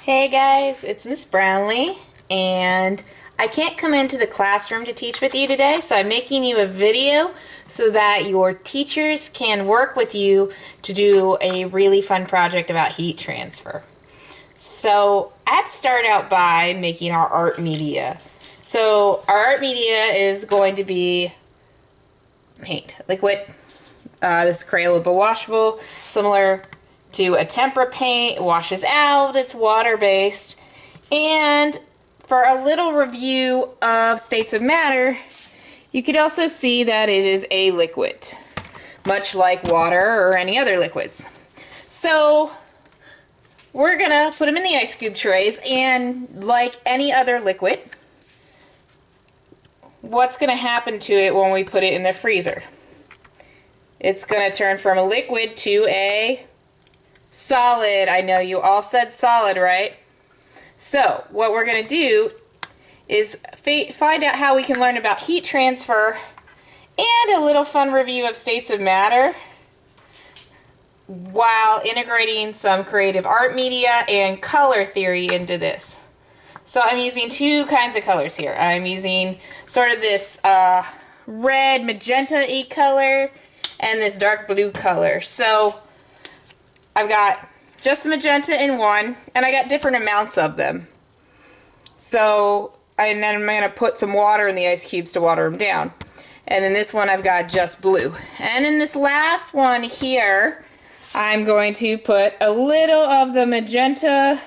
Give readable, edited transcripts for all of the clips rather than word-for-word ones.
Hey guys, it's Miss Brownlee, and I can't come into the classroom to teach with you today, so I'm making you a video so that your teachers can work with you to do a really fun project about heat transfer. So I have to start out by making our art media. So our art media is going to be paint, liquid. This is Crayola washable, similar to a tempera paint. It washes out, it's water-based. And for a little review of states of matter, you could also see that it is a liquid, much like water or any other liquids. So we're gonna put them in the ice cube trays, and like any other liquid, what's gonna happen to it when we put it in the freezer? It's gonna turn from a liquid to a solid. I know you all said solid, right? So what we're going to do is find out how we can learn about heat transfer and a little fun review of states of matter while integrating some creative art media and color theory into this. So I'm using two kinds of colors here. I'm using sort of this red magenta-y color and this dark blue color. So I've got just the magenta in one, and I got different amounts of them. So, and then I'm going to put some water in the ice cubes to water them down. And then this one I've got just blue. And in this last one here, I'm going to put a little of the magenta,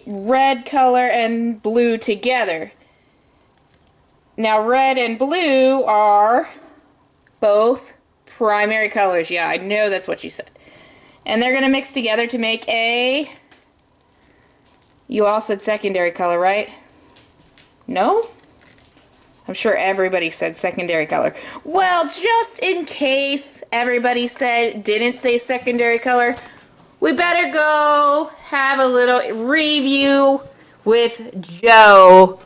red color, and blue together. Now red and blue are both primary colors. Yeah, I know that's what you said. And they're going to mix together to make a... You all said secondary color, right? No? I'm sure everybody said secondary color. Well, just in case everybody didn't say secondary color, we better go have a little review with Joe.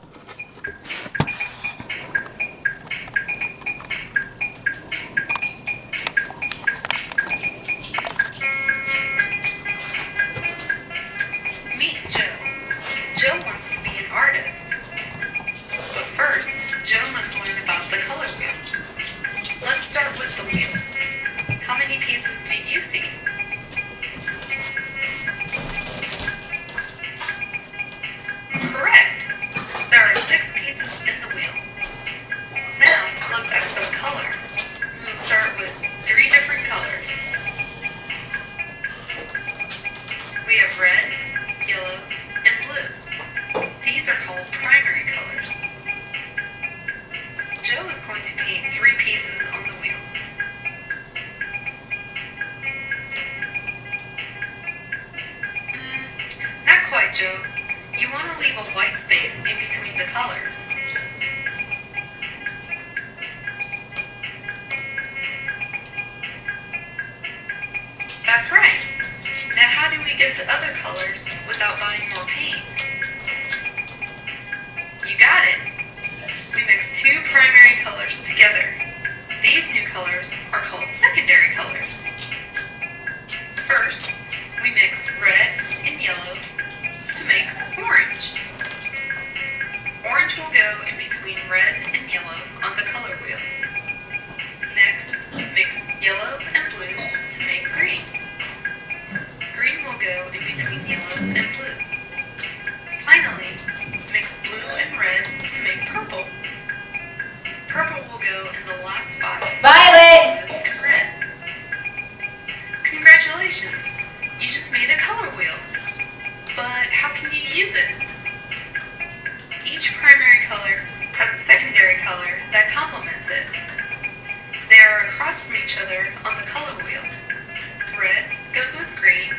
Joe wants to be an artist, but first, Joe must learn about the color wheel. Let's start with the wheel. How many pieces do you see? Correct! There are 6 pieces in the wheel. Now, let's add some color. We'll start with 3 different colors. We have red, yellow, and blue. These are called primary colors. Joe is going to paint 3 pieces on the wheel. Not quite, Joe. You want to leave a white space in between the colors. That's right. Now how do we get the other colors without buying more paint? You got it! We mix 2 primary colors together. These new colors are called secondary colors. First, we mix red and yellow to make orange. Orange will go in between red and yellow on the color wheel. Next, mix yellow and blue to make green. Green will go in between yellow and blue. Finally, mix blue and red to make purple. Purple will go in the last spot. Violet! Blue and red. Congratulations! You just made a color wheel. But how can you use it? Each primary color has a secondary color that complements it. They are across from each other on the color wheel. Red goes with green,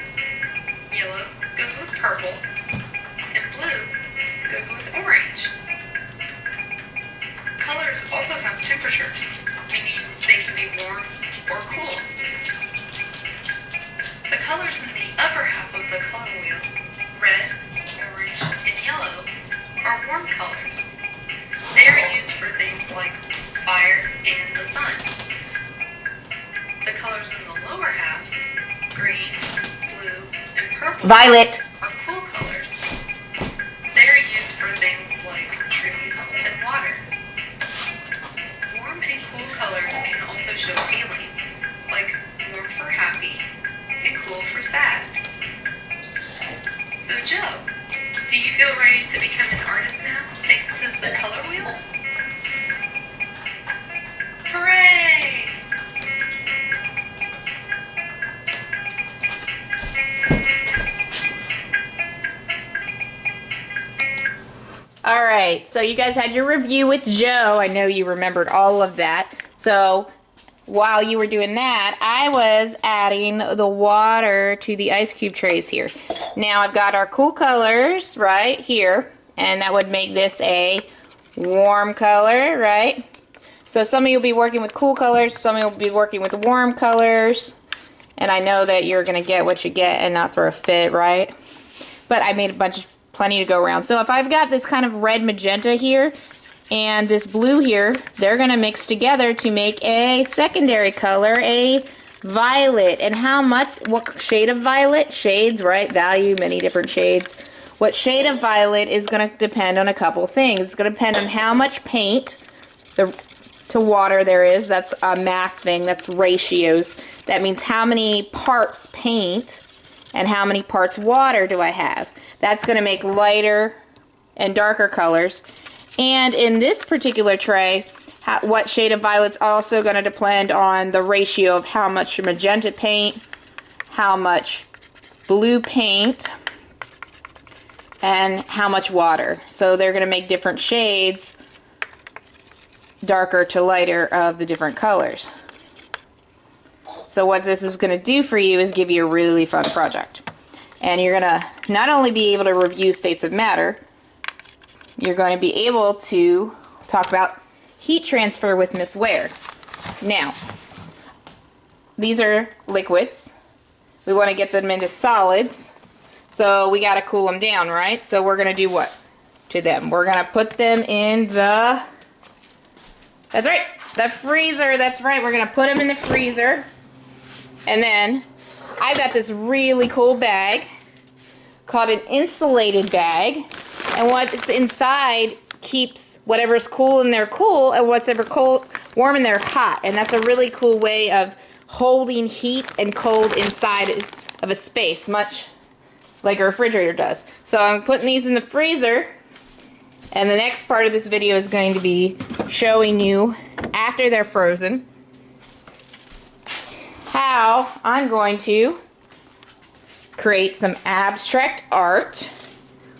yellow goes with purple, and blue goes with orange. Colors also have temperature, meaning they can be warm or cool. The colors in the upper half of the color wheel, red, orange, and yellow, are warm colors. They are used for things like fire and the sun. The colors in the lower half, green, blue, and purple, Violet! are cool colors. colors can also show feelings, like warm for happy and cool for sad. So Joe, do you feel ready to become an artist now, thanks to the color wheel? Hooray! Alright, so you guys had your review with Joe. I know you remembered all of that. So while you were doing that, I was adding the water to the ice cube trays here. Now I've got our cool colors right here, and that would make this a warm color, right? So some of you will be working with cool colors, some of you will be working with warm colors, and I know that you're going to get what you get and not throw a fit, right? But I made plenty to go around. So if I've got this kind of red magenta here and this blue here, they're going to mix together to make a secondary color, a violet. And what shade of violet? Shades, right? Value, many different shades. What shade of violet is going to depend on a couple things. It's going to depend on how much paint to water there is. That's a math thing. That's ratios. That means how many parts paint and how many parts water do I have. That's going to make lighter and darker colors. And in this particular tray, what shade of violet's also going to depend on the ratio of how much magenta paint, how much blue paint, and how much water. So they're going to make different shades, darker to lighter, of the different colors. So what this is going to do for you is give you a really fun project. And you're going to not only be able to review states of matter, you're going to be able to talk about heat transfer with Miss Ware. Now, these are liquids. We want to get them into solids. So we got to cool them down, right? So we're going to do what to them? We're going to put them in the, that's right, the freezer. That's right, we're going to put them in the freezer. And then I've got this really cool bag called an insulated bag, and what's inside keeps whatever's cool in there cool, and whatever warm in there hot. And that's a really cool way of holding heat and cold inside of a space, much like a refrigerator does. So I'm putting these in the freezer, and the next part of this video is going to be showing you, after they're frozen, how I'm going to create some abstract art,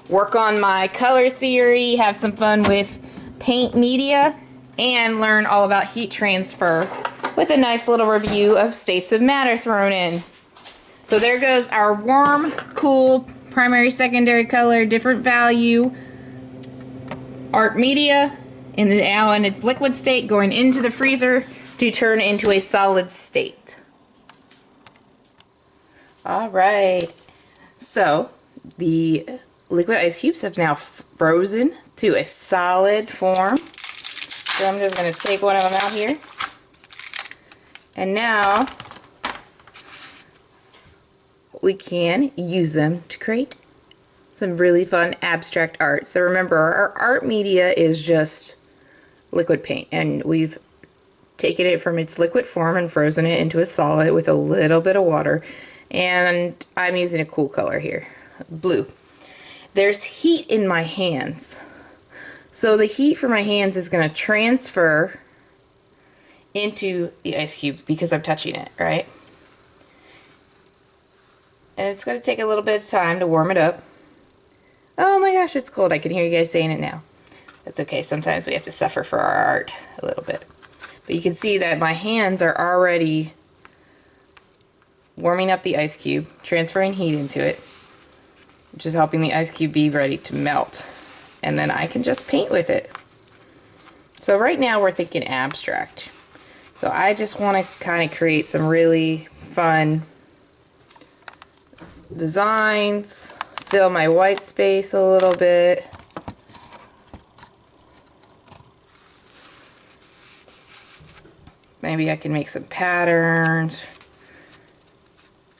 work on my color theory, have some fun with paint media, and learn all about heat transfer with a nice little review of states of matter thrown in. So there goes our warm, cool, primary, secondary color, different value art media, and now in its liquid state going into the freezer to turn into a solid state. Alright, so the liquid ice cubes have now frozen to a solid form. So I'm just going to take one of them out here. And now we can use them to create some really fun abstract art. So remember, our art media is just liquid paint, and we've taken it from its liquid form and frozen it into a solid with a little bit of water. And I'm using a cool color here, blue. There's heat in my hands. So the heat from my hands is going to transfer into the ice cubes because I'm touching it, right? And it's going to take a little bit of time to warm it up. Oh my gosh, it's cold. I can hear you guys saying it now. That's okay. Sometimes we have to suffer for our art a little bit. But you can see that my hands are already warming up the ice cube, transferring heat into it, which is helping the ice cube be ready to melt. And then I can just paint with it. So right now we're thinking abstract. So I just want to kind of create some really fun designs, fill my white space a little bit. Maybe I can make some patterns,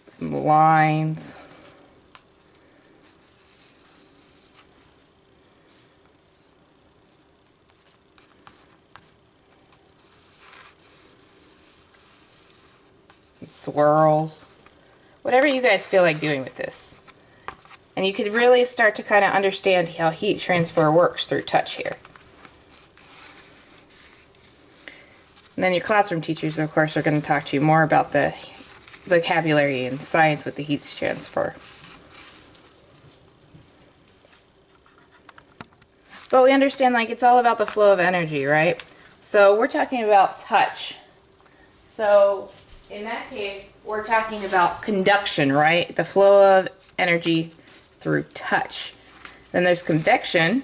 some lines. swirls, whatever you guys feel like doing with this. And you could really start to kind of understand how heat transfer works through touch here. And then your classroom teachers, of course, are going to talk to you more about the vocabulary and science with the heat transfer. But we understand, like, it's all about the flow of energy, right? So we're talking about touch. So in that case, we're talking about conduction, right? The flow of energy through touch. Then there's convection.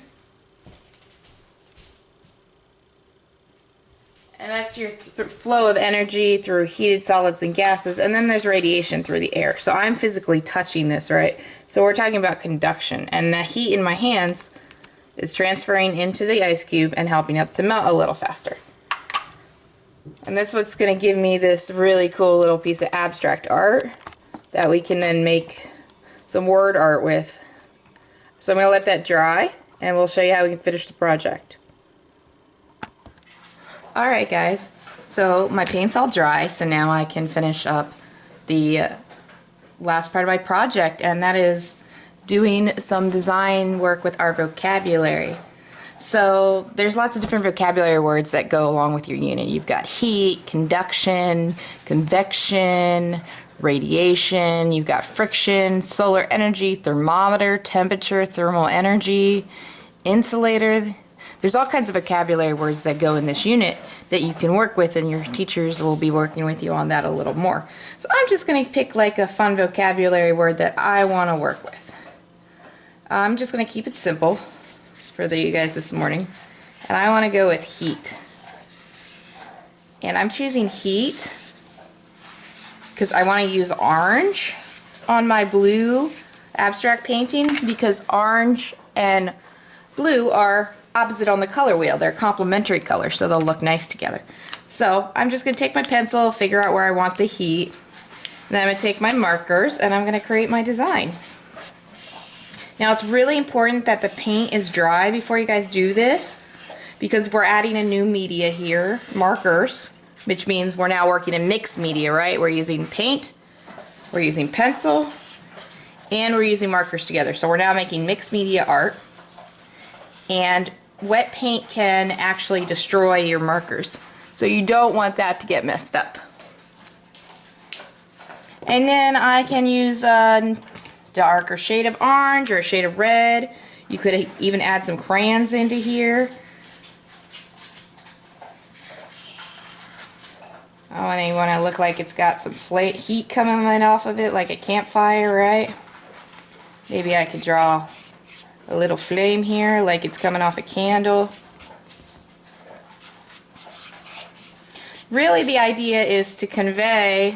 And that's your flow of energy through heated solids and gases. And then there's radiation through the air. So I'm physically touching this, right? So we're talking about conduction. And the heat in my hands is transferring into the ice cube and helping it to melt a little faster. And that's what's going to give me this really cool little piece of abstract art that we can then make some word art with. So I'm going to let that dry and we'll show you how we can finish the project. Alright guys, so my paint's all dry, so now I can finish up the last part of my project, and that is doing some design work with our vocabulary. So there's lots of different vocabulary words that go along with your unit. You've got heat, conduction, convection, radiation, you've got friction, solar energy, thermometer, temperature, thermal energy, insulator. There's all kinds of vocabulary words that go in this unit that you can work with, and your teachers will be working with you on that a little more. So I'm just going to pick like a fun vocabulary word that I want to work with. I'm just going to keep it simple for you guys this morning, and I want to go with heat. And I'm choosing heat because I want to use orange on my blue abstract painting, because orange and blue are opposite on the color wheel. They're complementary colors, so they'll look nice together. So I'm just going to take my pencil, figure out where I want the heat, and then I'm going to take my markers and I'm going to create my design. Now it's really important that the paint is dry before you guys do this, because we're adding a new media here, markers, which means we're now working in mixed media, right? We're using paint, we're using pencil, and we're using markers together. So we're now making mixed media art. And wet paint can actually destroy your markers, so you don't want that to get messed up. And then I can use a darker shade of orange or a shade of red. You could even add some crayons into here. Oh, and you want to look like it's got some heat coming off of it, like a campfire, right? Maybe I could draw a little flame here, like it's coming off a candle. Really, the idea is to convey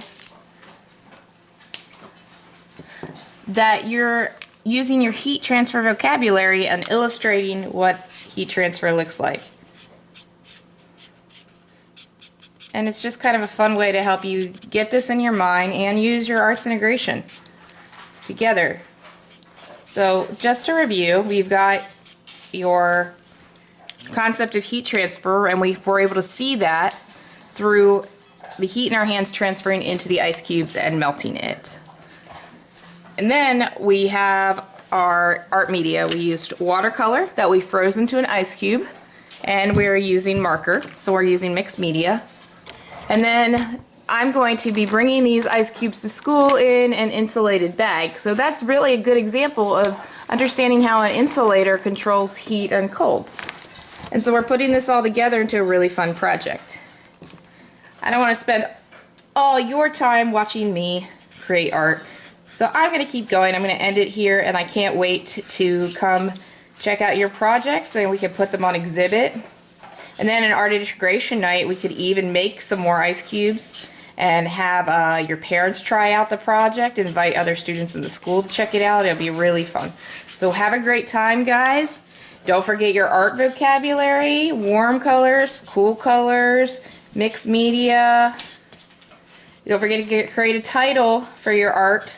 that you're using your heat transfer vocabulary and illustrating what heat transfer looks like. And it's just kind of a fun way to help you get this in your mind and use your arts integration together. So just to review, we've got your concept of heat transfer, and we were able to see that through the heat in our hands transferring into the ice cubes and melting it. And then we have our art media. We used watercolor that we froze into an ice cube, and we're using marker, so we're using mixed media. And then I'm going to be bringing these ice cubes to school in an insulated bag. So that's really a good example of understanding how an insulator controls heat and cold. And so we're putting this all together into a really fun project. I don't want to spend all your time watching me create art, so I'm going to keep going. I'm going to end it here, and I can't wait to come check out your projects, and we can put them on exhibit. And then an art integration night, we could even make some more ice cubes and have your parents try out the project, invite other students in the school to check it out. It'll be really fun. So have a great time, guys. Don't forget your art vocabulary: warm colors, cool colors, mixed media. Don't forget to create a title for your art.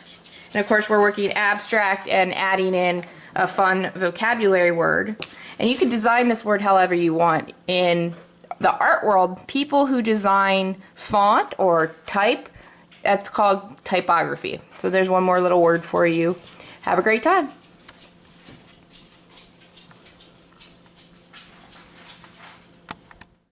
And of course, we're working abstract and adding in a fun vocabulary word. And you can design this word however you want. In the art world, people who design font or type That's called typography. So there's one more little word for you. Have a great time.